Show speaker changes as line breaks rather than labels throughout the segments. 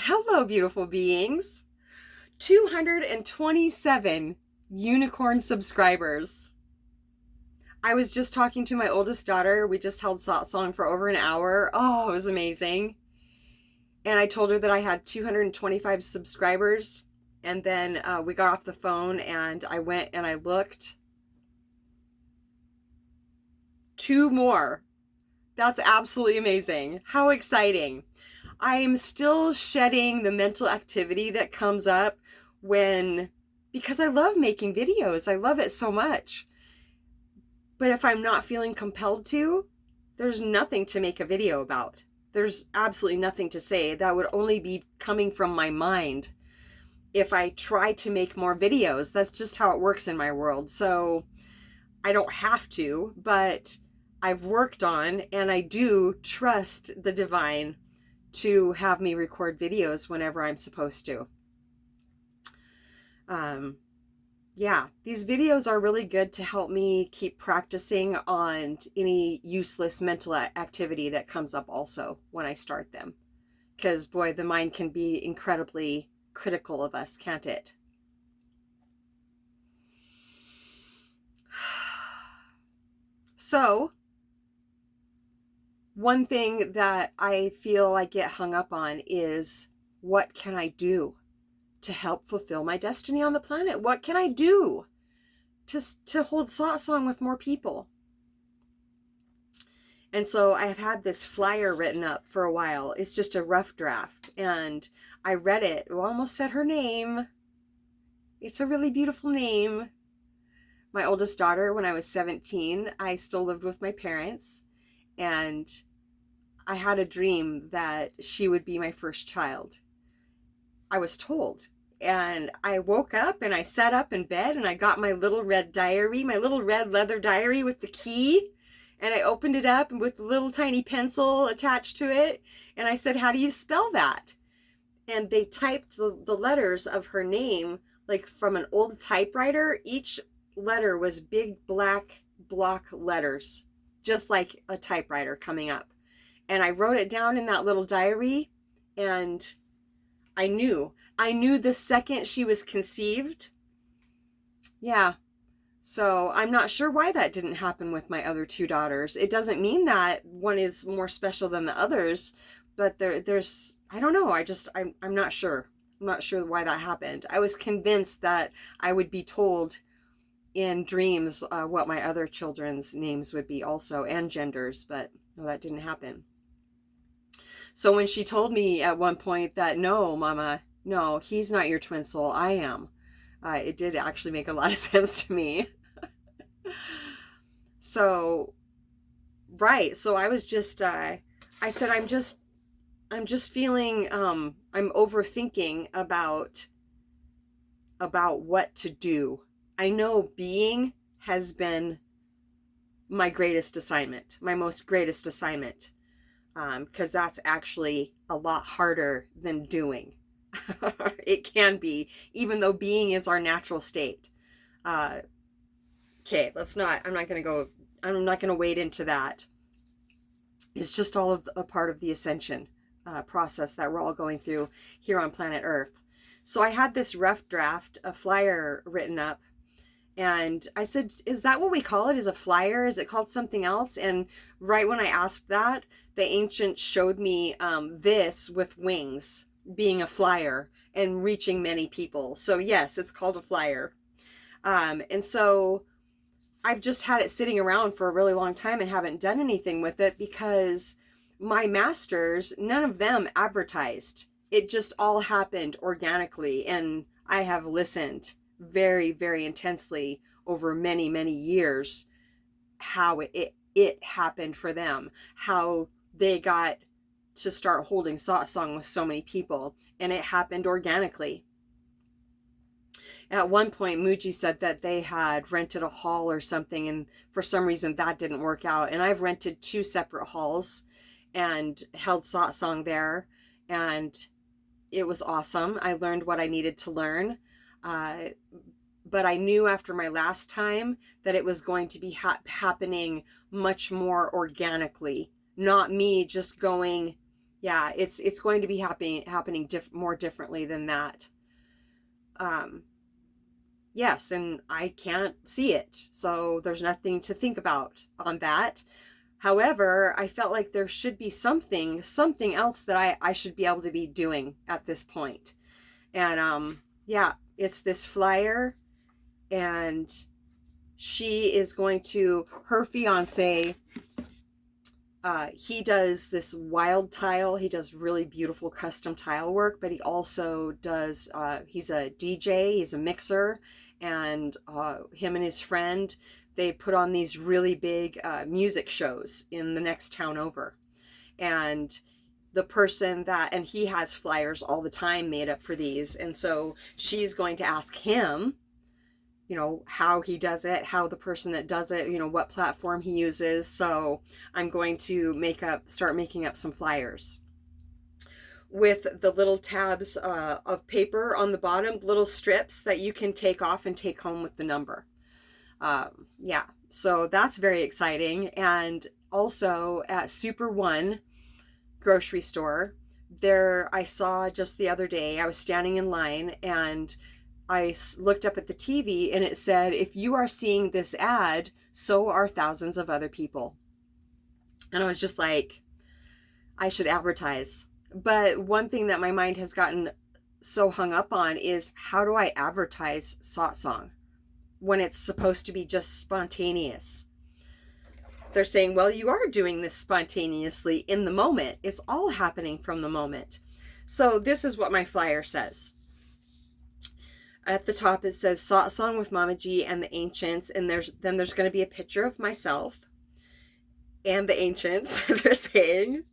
Hello, beautiful beings. 227 unicorn subscribers. I was just talking to my oldest daughter. We just held satsang for over an hour. Oh, it was amazing. And I told her that I had 225 subscribers. And then we got off the phone and I went and I looked. 2 more. That's absolutely amazing. How exciting. I am still shedding the mental activity that comes up because I love making videos. I love it so much. But if I'm not feeling compelled to, there's nothing to make a video about. There's absolutely nothing to say. That would only be coming from my mind if I try to make more videos. That's just how it works in my world. So I don't have to, but I've worked on, and I do trust the divine to have me record videos whenever I'm supposed to. Yeah, these videos are really good to help me keep practicing on any useless mental activity that comes up also when I start them. Because boy, the mind can be incredibly critical of us, can't it? So, one thing that I feel I get hung up on is, what can I do to help fulfill my destiny on the planet? What can I do to hold satsang with more people? And so I have had this flyer written up for a while. It's just a rough draft. And I read it. I almost said her name. It's a really beautiful name. My oldest daughter, when I was 17, I still lived with my parents. And I had a dream that she would be my first child. I was told. And I woke up and I sat up in bed and I got my little red diary, my little red leather diary with the key. And I opened it up with a little tiny pencil attached to it. And I said, how do you spell that? And they typed the letters of her name, like from an old typewriter. Each letter was big black block letters, just like a typewriter coming up. And I wrote it down in that little diary, and I knew the second she was conceived. Yeah. So I'm not sure why that didn't happen with my other 2 daughters. It doesn't mean that one is more special than the others, but there's, I don't know. I'm not sure. I'm not sure why that happened. I was convinced that I would be told in dreams what my other children's names would be also, and genders, but no, that didn't happen. So when she told me at one point that, no, Mama, no, he's not your twin soul, I am. It did actually make a lot of sense to me. So, right. So I was just, I said, I'm just feeling, I'm overthinking about what to do. I know being has been my greatest assignment, my most greatest assignment. Because that's actually a lot harder than doing. It can be, even though being is our natural state. Okay, I'm not going to wade into that. It's just all of a part of the ascension process that we're all going through here on planet Earth. So I had this rough draft, a flyer written up. And I said, is that what we call it? Is a flyer? Is it called something else? And right when I asked that, the ancient showed me this with wings being a flyer and reaching many people. So yes, it's called a flyer. And so I've just had it sitting around for a really long time and haven't done anything with it because my masters, none of them advertised. It just all happened organically. And I have listened very, very intensely over many, many years how it happened for them, how they got to start holding satsang with so many people, and it happened organically. At one point, Muji said that they had rented a hall or something, and for some reason that didn't work out. And I've rented 2 separate halls and held satsang there, and it was awesome. I learned what I needed to learn. But I knew after my last time that it was going to be happening much more organically. Not me just going Yeah, it's going to be happening more differently than that. Yes, and I can't see it, so there's nothing to think about on that. However, I felt like there should be something else that I should be able to be doing at this point. And yeah, it's this flyer, and she is going to, her fiance, he does this wild tile. He does really beautiful custom tile work, but he also does, he's a DJ, he's a mixer, and him and his friend, they put on these really big music shows in the next town over. And the person that, and he has flyers all the time made up for these. And so she's going to ask him, you know, how he does it, how the person that does it, you know, what platform he uses. So I'm going to start making up some flyers with the little tabs of paper on the bottom, little strips that you can take off and take home with the number. Yeah, so that's very exciting. And also at Super One grocery store, there, I saw just the other day, I was standing in line and I looked up at the TV and it said, if you are seeing this ad, so are thousands of other people. And I was just like, I should advertise. But one thing that my mind has gotten so hung up on is, how do I advertise satsang when it's supposed to be just spontaneous? They're saying, well, you are doing this spontaneously in the moment. It's all happening from the moment. So this is what my flyer says. At the top, it says satsang with Mamaji and the ancients. And there's going to be a picture of myself and the ancients. They're saying,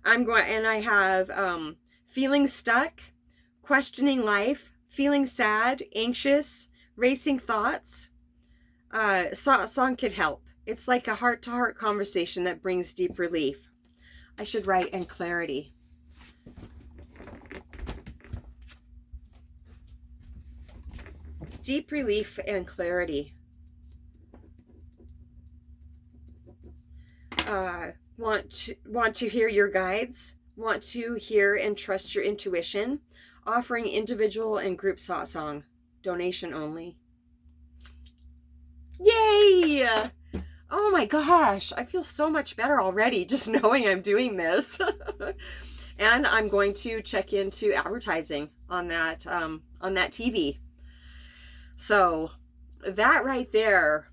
and I have feeling stuck, questioning life, feeling sad, anxious, racing thoughts. Satsang could help. It's like a heart-to-heart conversation that brings deep relief. I should write, and clarity. Deep relief and clarity. Want to hear your guides? Want to hear and trust your intuition? Offering individual and group satsang. Donation only. Yay! Oh my gosh, I feel so much better already just knowing I'm doing this. And I'm going to check into advertising on that TV. So that right there,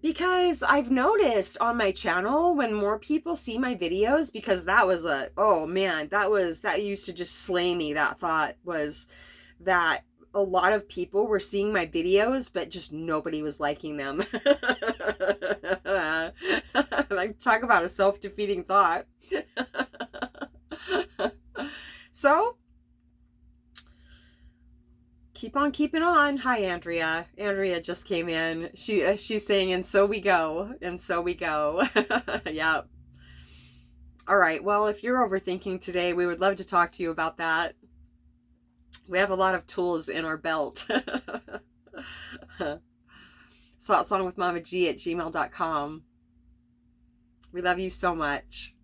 because I've noticed on my channel when more people see my videos, because that was oh man, that used to just slay me. That thought was that a lot of people were seeing my videos, but just nobody was liking them. Like, talk about a self-defeating thought. So keep on keeping on. Hi, Andrea. Andrea just came in. She's saying, and so we go. And so we go. Yeah. All right. Well, if you're overthinking today, we would love to talk to you about that. We have a lot of tools in our belt. satsangwithmamaji@gmail.com. We love you so much.